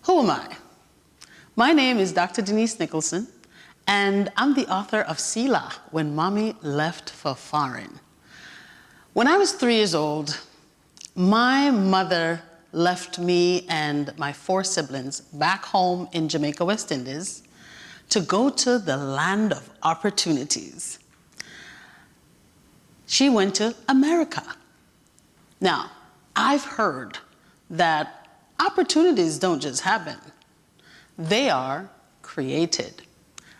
Who am I? My name is Dr. Denise Nicholson, and I'm the author of Sila, When Mommy Left for Foreign. When I was 3 years old, my mother left me and my 4 siblings back home in Jamaica, West Indies, to go to the land of opportunities. She went to America. Now, I've heard that opportunities don't just happen. They are created.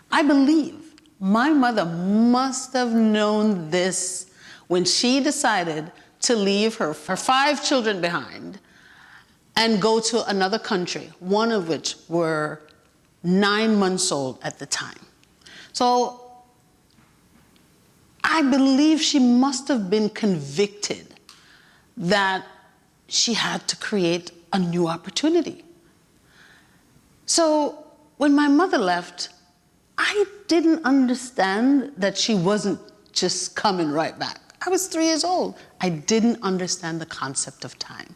I believe my mother must have known this when she decided to leave her 5 children behind and go to another country, one of which were 9 months old at the time. So I believe she must have been convicted that she had to create a new opportunity. So when my mother left, I didn't understand that she wasn't just coming right back. I was 3 years old. I didn't understand the concept of time.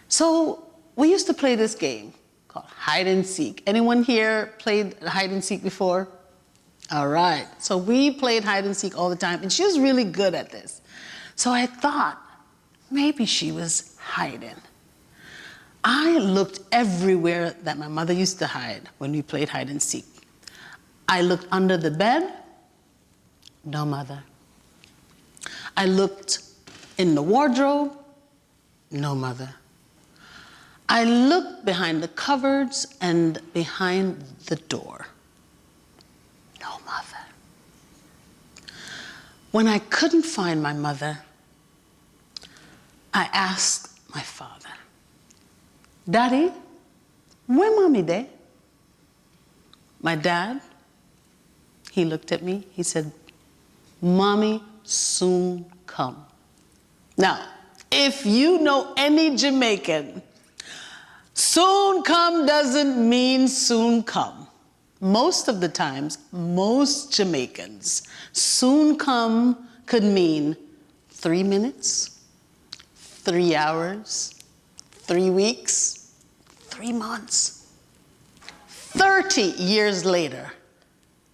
So we used to play this game called hide and seek. Anyone here played hide and seek before? All right. So we played hide and seek all the time, and she was really good at this. So I thought maybe she was hiding. I looked everywhere that my mother used to hide when we played hide and seek. I looked under the bed, no mother. I looked in the wardrobe, no mother. I looked behind the cupboards and behind the door, no mother. When I couldn't find my mother, I asked my father, Daddy, where mommy dey? My dad, he looked at me, he said, Mommy soon come. Now, if you know any Jamaican, soon come doesn't mean soon come. Most of the times, most Jamaicans, soon come could mean 3 minutes, 3 hours, 3 weeks, 3 months, 30 years later,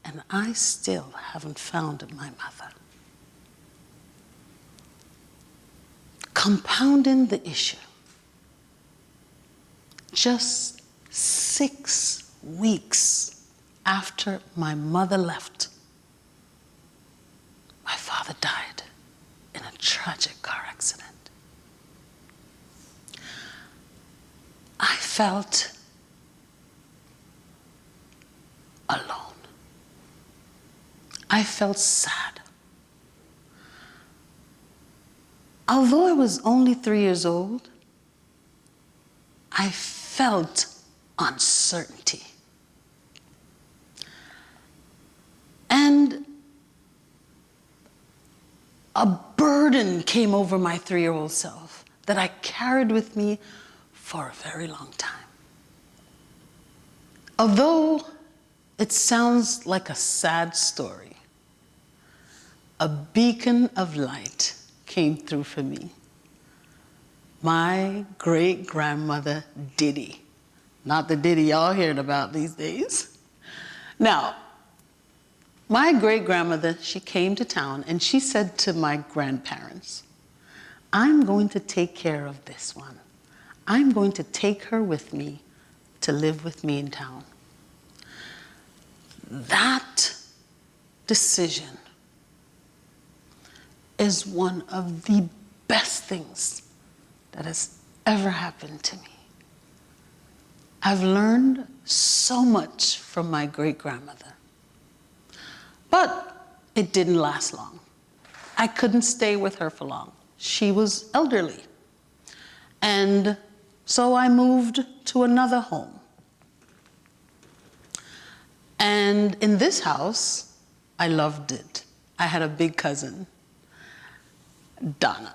and I still haven't found my mother. Compounding the issue, just 6 weeks after my mother left, my father died in a tragic car accident. I felt alone. I felt sad. Although I was only 3 years old, I felt uncertainty. And a burden came over my 3-year-old self that I carried with me for a very long time. Although it sounds like a sad story, a beacon of light came through for me. My great-grandmother Diddy, not the Diddy y'all hearing about these days. Now, my great-grandmother, she came to town and she said to my grandparents, I'm going to take care of this one. I'm going to take her with me to live with me in town. That decision is one of the best things that has ever happened to me. I've learned so much from my great-grandmother. But it didn't last long. I couldn't stay with her for long. She was elderly. And so I moved to another home. And in this house, I loved it. I had a big cousin, Donna.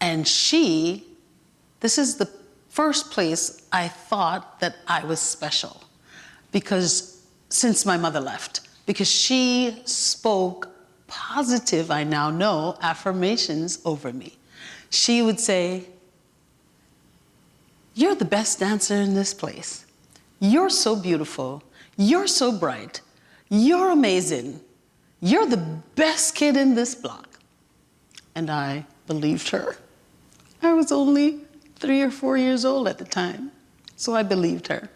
And this is the first place I thought that I was special, because since my mother left, because she spoke positive, I now know, affirmations over me. She would say, You're the best dancer in this place. You're so beautiful. You're so bright. You're amazing. You're the best kid in this block. And I believed her. I was only 3 or 4 years old at the time, so I believed her.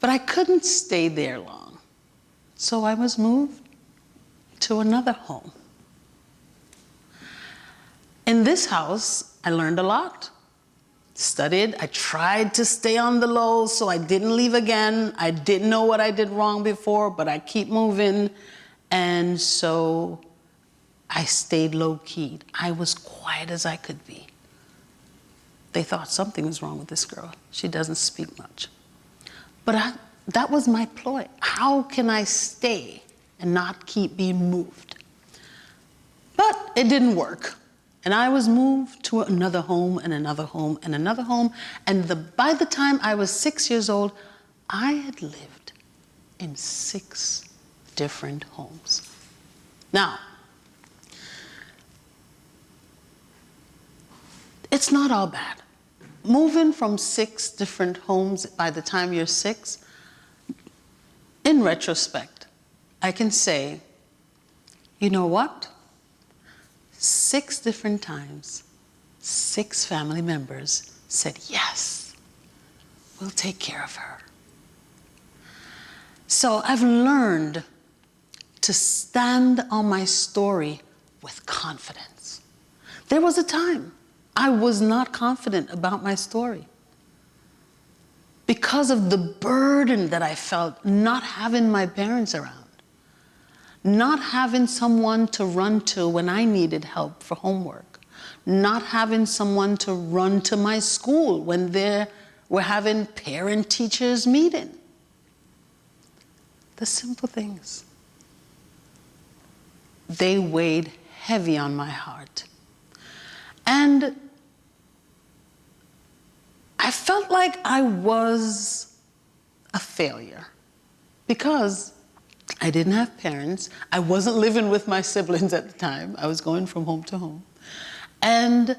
But I couldn't stay there long, so I was moved to another home. In this house, I learned a lot, studied. I tried to stay on the low so I didn't leave again. I didn't know what I did wrong before, but I keep moving. And so I stayed low-keyed. I was quiet as I could be. They thought something was wrong with this girl. She doesn't speak much. But that was my ploy. How can I stay and not keep being moved? But it didn't work. And I was moved to another home and another home and another home. And by the time I was 6 years old, I had lived in 6 different homes. Now, it's not all bad. Moving from 6 different homes by the time you're 6, in retrospect, I can say, you know what? 6 different times, 6 family members said, yes, we'll take care of her. So I've learned to stand on my story with confidence. There was a time I was not confident about my story because of the burden that I felt not having my parents around. Not having someone to run to when I needed help for homework. Not having someone to run to my school when we're having parent-teachers meeting. The simple things. They weighed heavy on my heart. And I felt like I was a failure because I didn't have parents. I wasn't living with my siblings at the time. I was going from home to home. And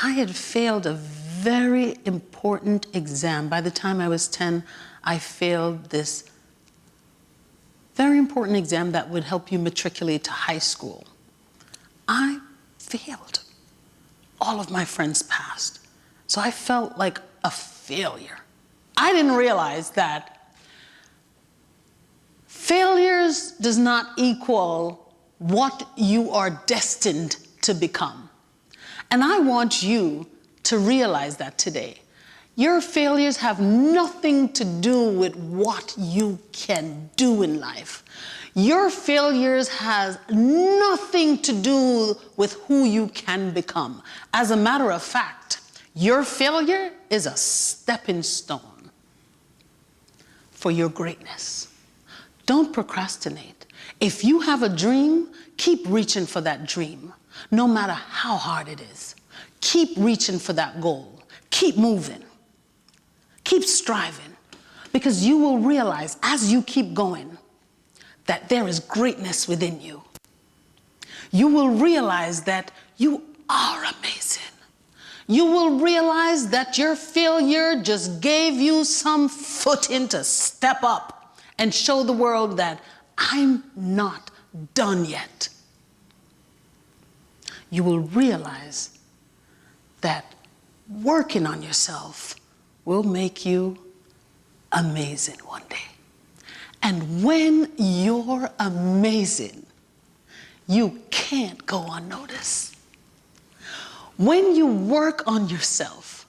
I had failed a very important exam. By the time I was 10, I failed this very important exam that would help you matriculate to high school. I failed. All of my friends passed. So I felt like a failure. I didn't realize that failures does not equal what you are destined to become. And I want you to realize that today. Your failures have nothing to do with what you can do in life. Your failures has nothing to do with who you can become. As a matter of fact, your failure is a stepping stone for your greatness. Don't procrastinate. If you have a dream, keep reaching for that dream, no matter how hard it is. Keep reaching for that goal. Keep moving. Keep striving, because you will realize as you keep going that there is greatness within you. You will realize that you are amazing. You will realize that your failure just gave you some footing to step up and show the world that I'm not done yet. You will realize that working on yourself will make you amazing one day. And when you're amazing, you can't go unnoticed. When you work on yourself,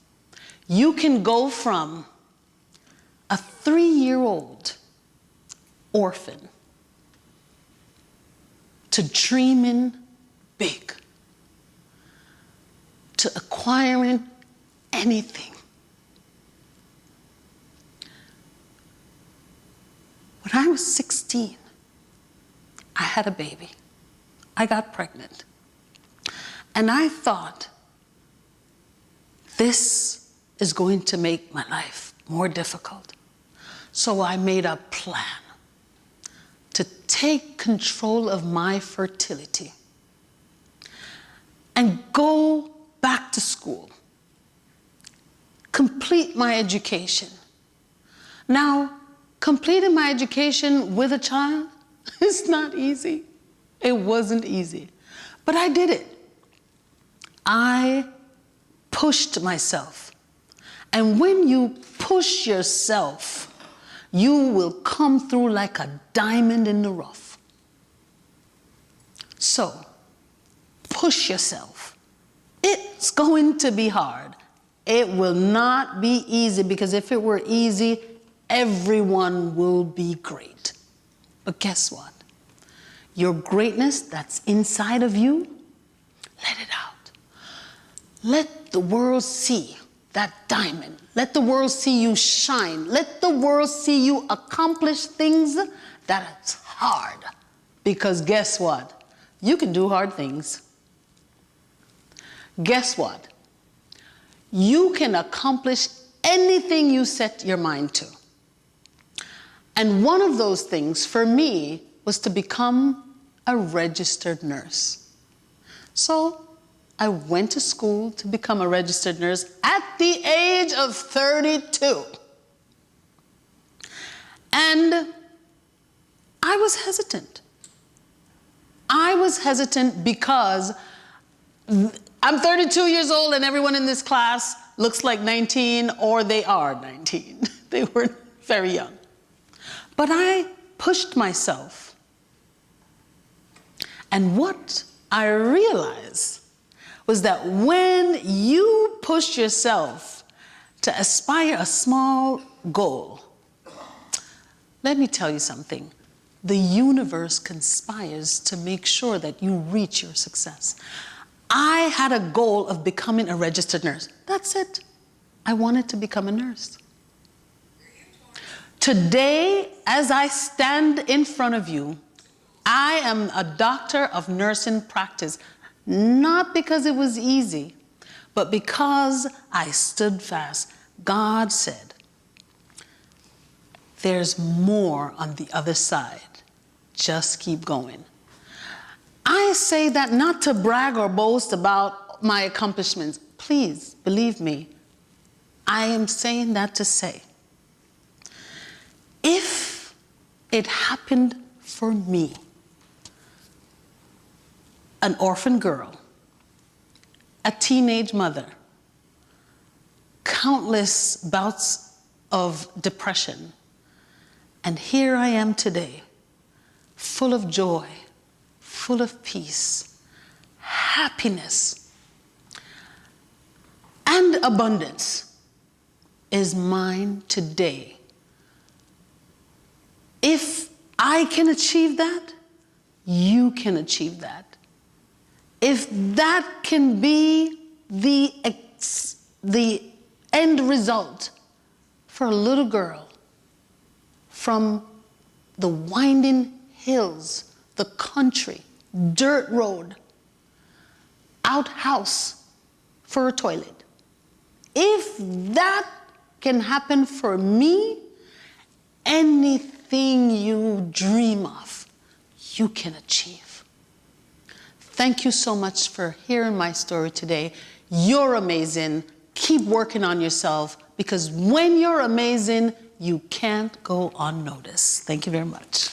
you can go from a 3-year-old orphan to dreaming big, to acquiring anything. When I was 16, I had a baby. I got pregnant. And I thought, this is going to make my life more difficult. So I made a plan to take control of my fertility and go back to school complete my education. Now, completing my education with a child is not easy. It wasn't easy, but I did it. I pushed myself. And when you push yourself, you will come through like a diamond in the rough. So, push yourself. It's going to be hard. It will not be easy, because if it were easy, everyone will be great. But guess what? Your greatness that's inside of you, let it out. Let the world see that diamond. Let the world see you shine. Let the world see you accomplish things that are hard. Because guess what? You can do hard things. Guess what? You can accomplish anything you set your mind to. And one of those things for me was to become a registered nurse. So I went to school to become a registered nurse at the age of 32. And I was hesitant. I was hesitant because I'm 32 years old and everyone in this class looks like 19, or they are 19. They were very young. But I pushed myself. And what I realized was that when you push yourself to aspire a small goal, let me tell you something. The universe conspires to make sure that you reach your success. I had a goal of becoming a registered nurse. That's it. I wanted to become a nurse. Today, as I stand in front of you, I am a doctor of nursing practice, not because it was easy, but because I stood fast. God said, there's more on the other side. Just keep going. I say that not to brag or boast about my accomplishments. Please, believe me, I am saying that to say, if it happened for me, an orphan girl, a teenage mother, countless bouts of depression, and here I am today, full of joy, full of peace, happiness, and abundance is mine today. If I can achieve that, you can achieve that. If that can be the end result for a little girl from the winding hills, the country, dirt road, outhouse for a toilet. If that can happen for me, anything you dream of, you can achieve. Thank you so much for hearing my story today. You're amazing. Keep working on yourself, because when you're amazing, you can't go unnoticed. Thank you very much.